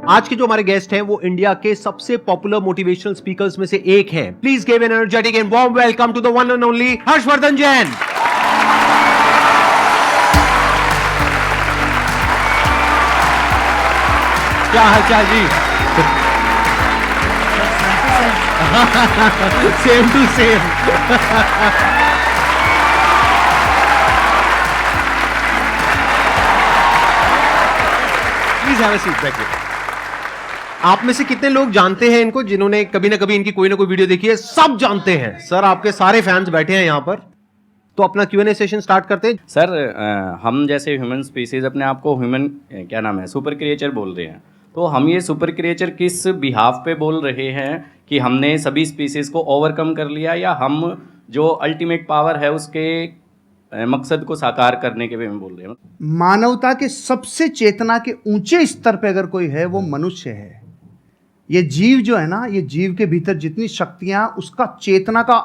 आज के जो हमारे गेस्ट हैं वो इंडिया के सबसे पॉपुलर मोटिवेशनल स्पीकर्स में से एक हैं। Please give an energetic and warm welcome to the one and only Harshvardhan Jain. क्या हालचाल जी? Same to same. Please have a seat back here. आप में से कितने लोग जानते हैं इनको, जिन्होंने कभी ना कभी इनकी कोई ना कोई वीडियो देखी है? सब जानते हैं सर, आपके सारे फैंस बैठे हैं यहां पर। तो अपना Q&A सेशन स्टार्ट करते हैं। सर हम जैसे ह्यूमन स्पीसीज अपने आप को ह्यूमन क्या नाम है सुपर क्रिएचर बोल रहे हैं, तो हम ये सुपर क्रिएचर किस बिहाफ पे बोल रहे हैं कि हमने सभी स्पीसीज को ओवरकम कर लिया, या हम जो अल्टीमेट पावर है उसके मकसद को साकार करने के वे में बोल रहे हैं? मानवता के सबसे चेतना के ऊंचे स्तर पे अगर कोई है वो मनुष्य है। ये जीव जो है ना, ये जीव के भीतर जितनी शक्तियां, उसका चेतना का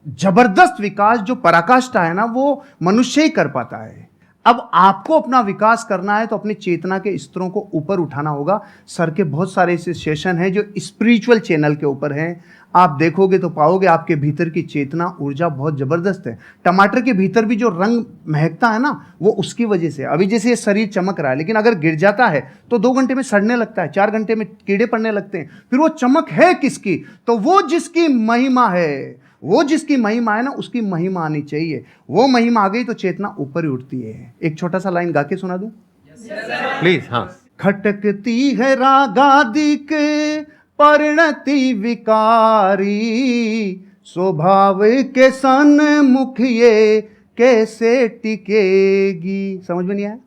जबरदस्त विकास जो पराकाष्ठा है ना, वो मनुष्य ही कर पाता है। अब आपको अपना विकास करना है तो अपनी चेतना के स्तरों को ऊपर उठाना होगा। सर के बहुत सारे ऐसे सेशन हैं जो स्पिरिचुअल चैनल के ऊपर हैं, आप देखोगे तो पाओगे आपके भीतर की चेतना ऊर्जा बहुत ज़बरदस्त है। टमाटर के भीतर भी जो रंग महकता है ना, वो उसकी वजह से। अभी जैसे ये शरीर चमक रहा है, लेकिन अगर गिर जाता है तो 2 घंटे में सड़ने लगता है, 4 घंटे में कीड़े पड़ने लगते हैं। फिर वो चमक है किसकी? तो वो जिसकी महिमा है, वो जिसकी महिमा है ना, उसकी महिमा आनी चाहिए। वो महिमा आ गई तो चेतना ऊपर ही उठती है। एक छोटा सा लाइन गा के सुना दूं प्लीज? हाँ। खटकती है रागादिक परिणति विकारी, स्वभाव के सन्मुख ये कैसे टिकेगी। समझ में नहीं आया?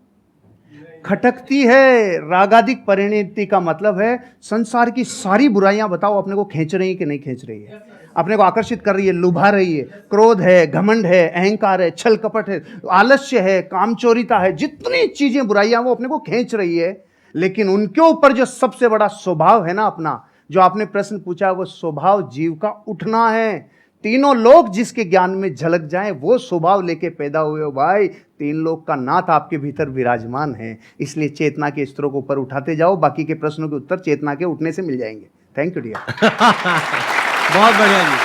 खटकती है रागादिक परिणति का मतलब है संसार की सारी बुराइयां बताओ अपने को खींच रही है कि नहीं खींच रही है, अपने को आकर्षित कर रही है, लुभा रही है। क्रोध है, घमंड है, अहंकार है, छल कपट है, आलस्य है, कामचोरिता है, जितनी चीजें बुराइयां वो अपने को खींच रही है। लेकिन उनके ऊपर जो सबसे बड़ा स्वभाव है ना अपना, जो आपने प्रश्न पूछा, वो स्वभाव जीव का उठना है। तीनों लोग जिसके ज्ञान में झलक जाएं, वो स्वभाव लेके पैदा हुए हो भाई। 3 लोग का नाथ आपके भीतर विराजमान है। इसलिए चेतना के स्तरों को ऊपर उठाते जाओ, बाकी के प्रश्नों के उत्तर चेतना के उठने से मिल जाएंगे। Thank you dear. बहुत बढ़िया जी।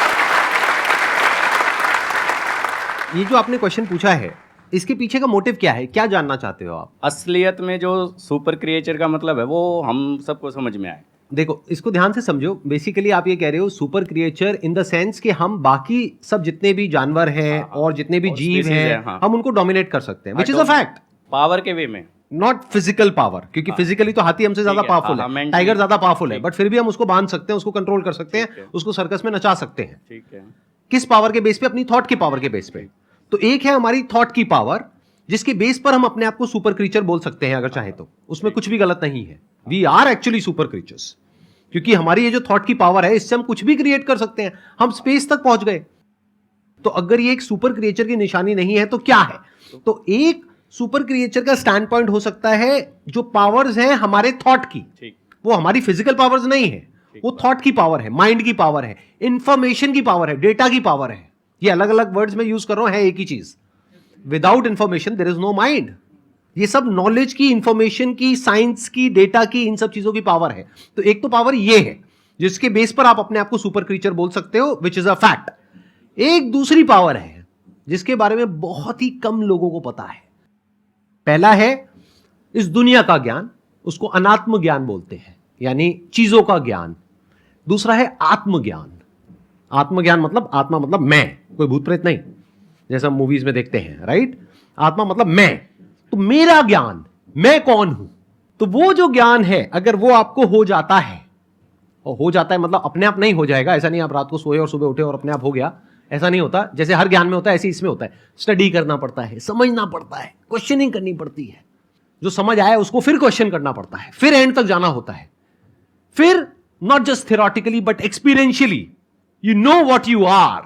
ये जो आपने क्वेश्चन पूछा है, इसके पीछे का मोटिव क्या है? क्या जानना चाहते हो आप? असलियत में जो सुपर क्रिएचर का मतलब है वो हम सबको समझ में आए। देखो, इसको ध्यान से समझो। बेसिकली आप ये कह रहे हो super creature in the sense कि हम बाकी सब जितने भी जानवर हैं और जितने भी जीव हैं, हम उनको डोमिनेट कर सकते हैं, which is a fact. Power के वे में, नॉट फिजिकल पावर, क्योंकि फिजिकली तो हाथी हमसे ज्यादा पावरफुल है, टाइगर ज्यादा पावरफुल है, बट फिर भी हम उसको बांध सकते हैं, उसको कंट्रोल कर सकते हैं, उसको सर्कस में नचा सकते हैं। ठीक है। किस पावर के बेस पे? अपनी थॉट की पावर के बेस पे। तो एक है हमारी थॉट की पावर, जिसके बेस पर हम अपने आप को सुपर क्रीचर बोल सकते हैं अगर चाहे तो। उसमें कुछ भी गलत नहीं है। We are actually super creatures, क्योंकि हमारी ये जो थॉट की पावर है, इससे हम कुछ भी क्रिएट कर सकते हैं। हम स्पेस तक पहुंच गए। तो अगर ये एक सुपर क्रिएचर की निशानी नहीं है तो क्या है? तो एक सुपर क्रिएचर का स्टैंड पॉइंट हो सकता है जो पावर्स हैं हमारे थॉट की, वो हमारी फिजिकल पावर्स नहीं है, वो थॉट की पावर है, माइंड की पावर है, इंफॉर्मेशन की पावर है, डेटा की पावर है। ये अलग अलग वर्ड्स में यूज कर रहा हूं, है एक ही चीज। Without information there is no mind. ये सब नॉलेज की, इंफॉर्मेशन की, साइंस की, डेटा की, इन सब चीजों की पावर है। तो एक तो पावर ये है जिसके बेस पर आप अपने आप को सुपर क्रीचर बोल सकते हो, विच इज अ फैक्ट। एक दूसरी पावर है जिसके बारे में बहुत ही कम लोगों को पता है। पहला है इस दुनिया का ज्ञान, उसको अनात्म ज्ञान बोलते हैं, यानी चीजों का ज्ञान। दूसरा है आत्मज्ञान। आत्मज्ञान मतलब, आत्मा मतलब मैं, कोई भूत प्रेत नहीं, जैसा मूवीज में देखते हैं, राइट? आत्मा मतलब मैं। तो मेरा ज्ञान, मैं कौन हूं। तो वो जो ज्ञान है, अगर वो आपको हो जाता है, और हो जाता है मतलब अपने आप नहीं हो जाएगा, ऐसा नहीं आप रात को सोए और सुबह उठे और अपने आप हो गया, ऐसा नहीं होता। जैसे हर ज्ञान में होता है, ऐसे इसमें होता है। स्टडी करना पड़ता है, समझना पड़ता है, क्वेश्चनिंग करनी पड़ती है। जो समझ आया उसको फिर क्वेश्चन करना पड़ता है, फिर एंड तक जाना होता है। फिर not just theoretically but experientially you know what you are.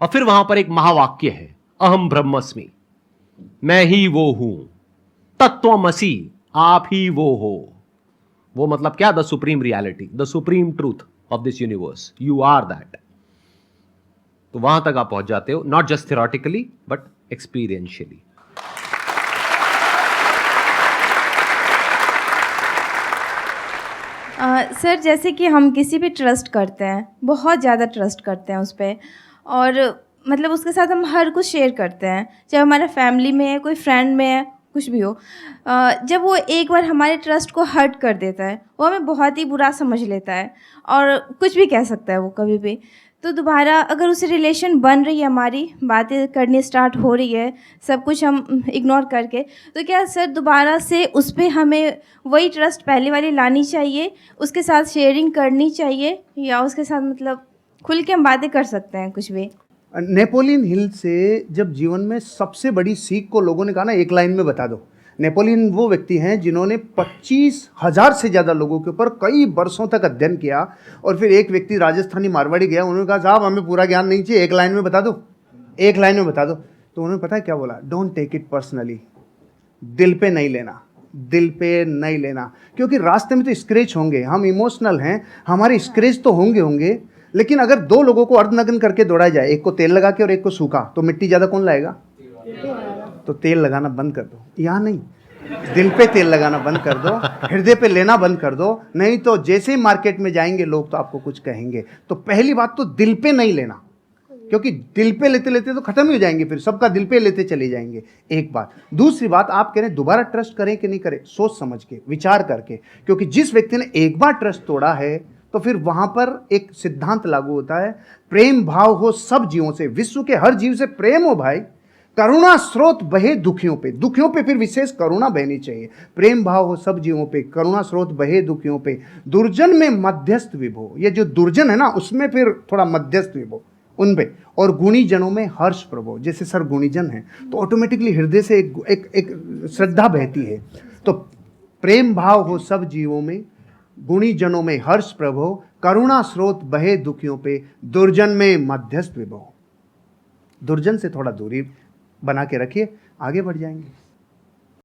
और फिर वहां पर एक महावाक्य है, अहम ब्रह्मस्मि, मैं ही वो हूं, तत्वमसि, आप ही वो हो। वो मतलब क्या? The supreme reality, the supreme truth of this universe, you are that. तो वहां तक आप पहुंच जाते हो, not just theoretically but experientially. Sir जैसे कि हम किसी पे ट्रस्ट करते हैं, बहुत ज़्यादा ट्रस्ट करते हैं उस पे, और मतलब उसके साथ हम हर कुछ शेयर करते हैं, चाहे हमारा फैमिली में है, कोई फ्रेंड में है, कुछ भी हो। जब वो एक बार हमारे ट्रस्ट को हर्ट कर देता है, वो हमें बहुत ही बुरा समझ लेता है और कुछ भी कह सकता है वो कभी भी। तो दोबारा अगर उससे रिलेशन बन रही है, हमारी बातें करनी स्टार्ट हो रही है, सब कुछ हम इग्नोर करके, तो क्या सर दोबारा से उस पर हमें वही ट्रस्ट पहले वाली लानी चाहिए, उसके साथ शेयरिंग करनी चाहिए, या उसके साथ मतलब खुल के हम बातें कर सकते हैं कुछ भी? नेपोलियन हिल से जब जीवन में सबसे बड़ी सीख को लोगों ने कहा ना, एक लाइन में बता दो। नेपोलियन वो व्यक्ति हैं जिन्होंने 25,000 से ज़्यादा लोगों के ऊपर कई वर्षों तक अध्ययन किया, और फिर एक व्यक्ति राजस्थानी मारवाड़ी गया, उन्होंने कहा साहब हमें पूरा ज्ञान नहीं चाहिए, एक लाइन में बता दो, एक लाइन में बता दो। तो उन्होंने पता है क्या बोला? डोंट टेक इट पर्सनली, दिल पे नहीं लेना, दिल पे नहीं लेना, क्योंकि रास्ते में तो स्क्रैच होंगे, हम इमोशनल हैं, हमारे स्क्रैच तो होंगे, लेकिन अगर दो लोगों को अर्धनग्न करके दौड़ा जाए, एक को तेल लगा के और एक को सूखा, तो मिट्टी ज़्यादा कौन लाएगा? तो तेल लगाना बंद कर दो, यहाँ नहीं, दिल पे तेल लगाना बंद कर दो, हृदय पे लेना बंद कर दो, नहीं तो जैसे ही मार्केट में जाएंगे लोग तो आपको कुछ कहेंगे। तो पहली बात तो दिल पे नहीं लेना, क्योंकि दिल पे लेते लेते तो खत्म ही हो जाएंगे, फिर सबका दिल पे लेते चले जाएंगे, एक बात। दूसरी बात, आप कह रहे हैं दोबारा ट्रस्ट करें कि नहीं करें, सोच समझ के, विचार करके, क्योंकि जिस व्यक्ति ने एक बार ट्रस्ट तोड़ा है तो फिर वहां पर एक सिद्धांत लागू होता है, प्रेम भाव हो सब जीवों से, विश्व के हर जीव से प्रेम हो भाई, करुणा स्रोत बहे दुखियों पे, दुखियों पे फिर विशेष करुणा बहनी चाहिए, प्रेम भाव हो सब जीवों पे, करुणा स्रोत बहे दुखियों पे, दुर्जन में मध्यस्थ विभो, ये जो दुर्जन है ना उसमें फिर थोड़ा मध्यस्थ विभो उन पे, और गुणी जनों में हर्ष प्रभो, जैसे सर गुणीजन है तो ऑटोमेटिकली हृदय से एक श्रद्धा बहती है। तो प्रेम भाव हो सब जीवों में, गुणी जनों में हर्ष प्रभो, करुणा स्रोत बहे दुखियों पे, दुर्जन में मध्यस्थ विभो। दुर्जन से थोड़ा दूरी बना के रखिए, आगे बढ़ जाएंगे।